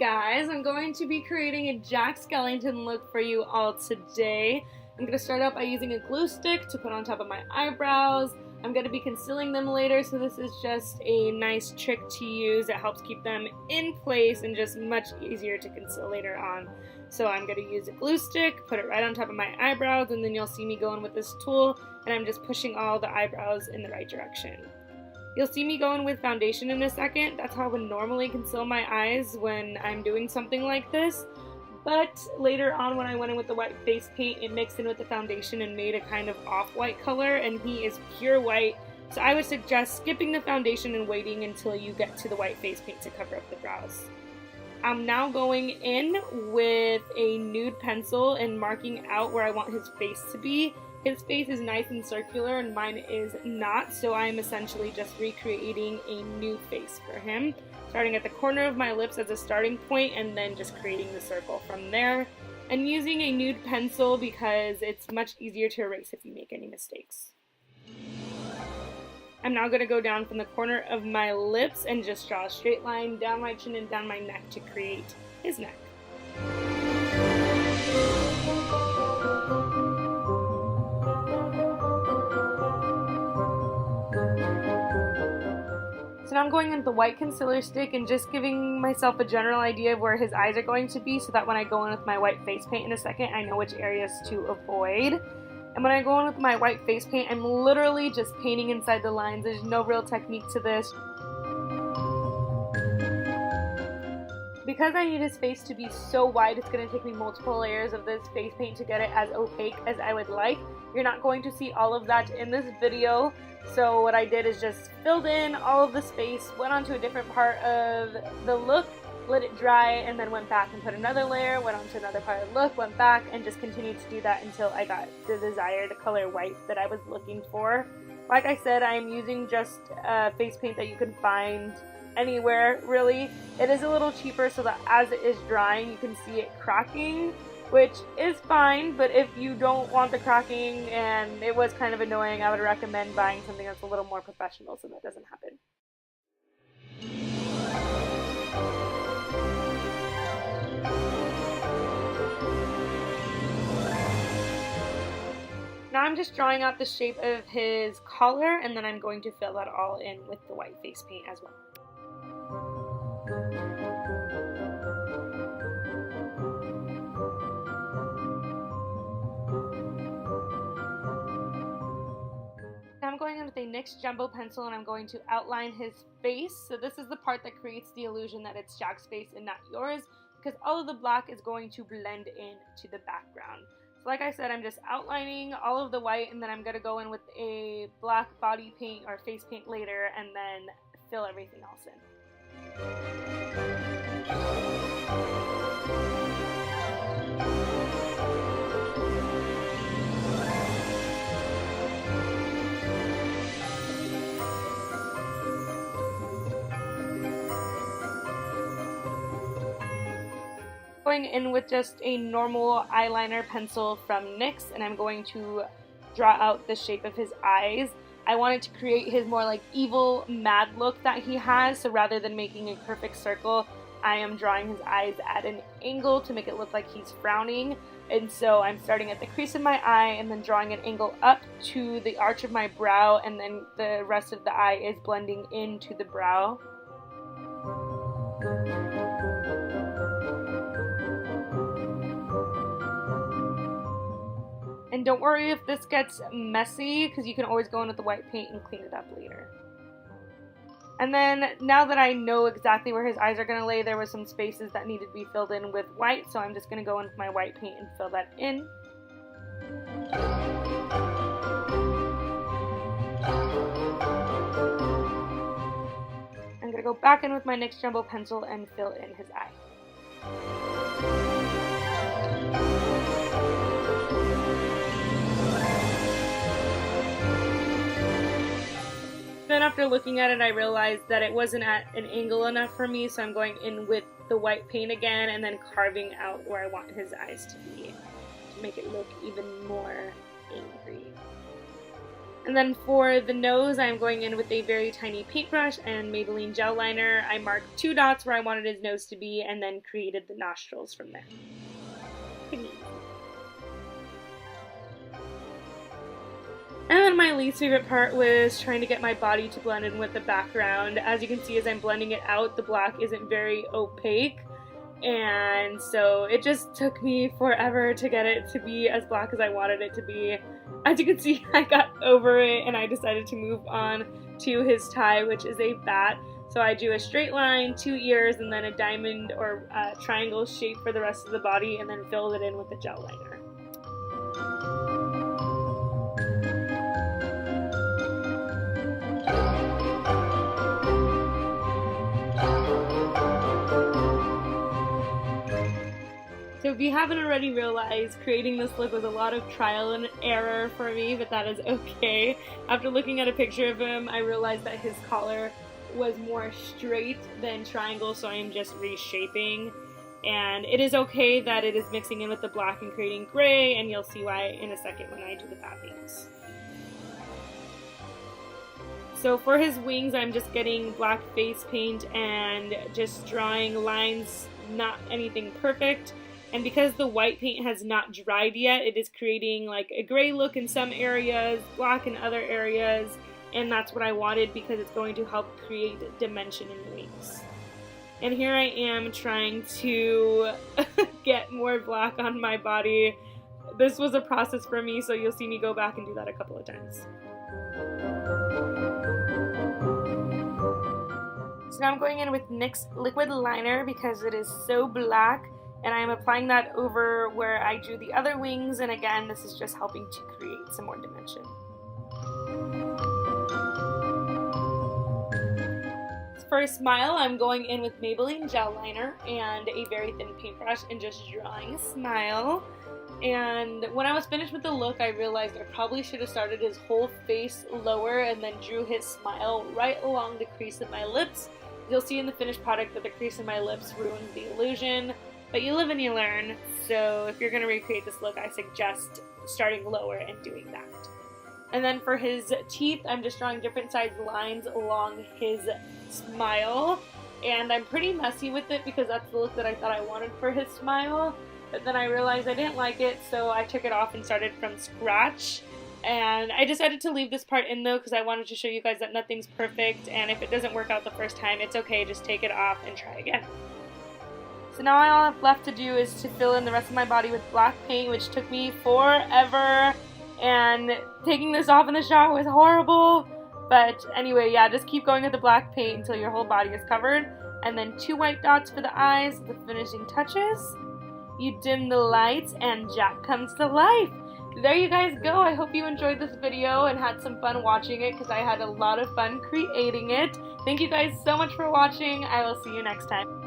guys, I'm going to be creating a Jack Skellington look for you all today. I'm going to start out by using a glue stick to put on top of my eyebrows. I'm going to be concealing them later, so this is just a nice trick to use. It helps keep them in place and just much easier to conceal later on. So I'm going to use a glue stick, put it right on top of my eyebrows, and then you'll see me going with this tool, and I'm just pushing all the eyebrows in the right direction. You'll see me going with foundation in a second. That's how I would normally conceal my eyes when I'm doing something like this. But later on when I went in with the white face paint, it mixed in with the foundation and made a kind of off-white color, and he is pure white. So I would suggest skipping the foundation and waiting until you get to the white face paint to cover up the brows. I'm now going in with a nude pencil and marking out where I want his face to be. His face is nice and circular and mine is not, so I'm essentially just recreating a new face for him, starting at the corner of my lips as a starting point and then just creating the circle from there. And using a nude pencil because it's much easier to erase if you make any mistakes. I'm now going to go down from the corner of my lips and just draw a straight line down my chin and down my neck to create his neck. So now I'm going in with the white concealer stick and just giving myself a general idea of where his eyes are going to be so that when I go in with my white face paint in a second, I know which areas to avoid. And when I go in with my white face paint, I'm literally just painting inside the lines. There's no real technique to this. Because I need his face to be so wide, it's going to take me multiple layers of this face paint to get it as opaque as I would like. You're not going to see all of that in this video. So what I did is just filled in all of the space, went onto a different part of the look, let it dry, and then went back and put another layer, went onto another part of the look, went back, and just continued to do that until I got the desired color white that I was looking for. Like I said, I am using just face paint that you can find anywhere, really. It is a little cheaper so that as it is drying, you can see it cracking, which is fine, but if you don't want the cracking and it was kind of annoying, I would recommend buying something that's a little more professional so that doesn't happen. Now I'm just drawing out the shape of his collar, and then I'm going to fill that all in with the white face paint as well. I'm going in with a NYX jumbo pencil and I'm going to outline his face. So this is the part that creates the illusion that it's Jack's face and not yours, because all of the black is going to blend in to the background. So like I said, I'm just outlining all of the white, and then I'm going to go in with a black body paint or face paint later and then fill everything else in. Going in with just a normal eyeliner pencil from NYX, and I'm going to draw out the shape of his eyes. I wanted to create his more like evil, mad look that he has, so rather than making a perfect circle, I am drawing his eyes at an angle to make it look like he's frowning. And so I'm starting at the crease of my eye and then drawing an angle up to the arch of my brow, and then the rest of the eye is blending into the brow. And don't worry if this gets messy, because you can always go in with the white paint and clean it up later. And then now that I know exactly where his eyes are going to lay, there were some spaces that needed to be filled in with white, so I'm just going to go in with my white paint and fill that in. I'm going to go back in with my NYX jumbo pencil and fill in his eye. Then after looking at it, I realized that it wasn't at an angle enough for me, so I'm going in with the white paint again and then carving out where I want his eyes to be to make it look even more angry. And then for the nose, I'm going in with a very tiny paintbrush and Maybelline gel liner. I marked 2 dots where I wanted his nose to be and then created the nostrils from there. Pretty easy. And then my least favorite part was trying to get my body to blend in with the background. As you can see, as I'm blending it out, the black isn't very opaque. And so it just took me forever to get it to be as black as I wanted it to be. As you can see, I got over it and I decided to move on to his tie, which is a bat. So I drew a straight line, 2 ears, and then a diamond or triangle shape for the rest of the body, and then filled it in with the gel liner. So if you haven't already realized, creating this look was a lot of trial and error for me, but that is okay. After looking at a picture of him, I realized that his collar was more straight than triangle, so I am just reshaping. And it is okay that it is mixing in with the black and creating gray, and you'll see why in a second when I do the bat wings. So for his wings, I'm just getting black face paint and just drawing lines, not anything perfect. And because the white paint has not dried yet, it is creating like a gray look in some areas, black in other areas, and that's what I wanted because it's going to help create dimension in the wings. And here I am trying to get more black on my body. This was a process for me, so you'll see me go back and do that a couple of times. So now I'm going in with NYX liquid liner because it is so black. And I'm applying that over where I drew the other wings, and again, this is just helping to create some more dimension. For a smile, I'm going in with Maybelline gel liner and a very thin paintbrush and just drawing a smile. And when I was finished with the look, I realized I probably should have started his whole face lower and then drew his smile right along the crease of my lips. You'll see in the finished product that the crease of my lips ruins the illusion. But you live and you learn, so if you're going to recreate this look, I suggest starting lower and doing that. And then for his teeth, I'm just drawing different sized lines along his smile. And I'm pretty messy with it because that's the look that I thought I wanted for his smile. But then I realized I didn't like it, so I took it off and started from scratch. And I decided to leave this part in though because I wanted to show you guys that nothing's perfect, and if it doesn't work out the first time, it's okay, just take it off and try again. So now all I have left to do is to fill in the rest of my body with black paint, which took me forever, and taking this off in the shower was horrible. But anyway, yeah, just keep going with the black paint until your whole body is covered. And then 2 white dots for the eyes, the finishing touches. You dim the lights and Jack comes to life. There you guys go. I hope you enjoyed this video and had some fun watching it because I had a lot of fun creating it. Thank you guys so much for watching. I will see you next time.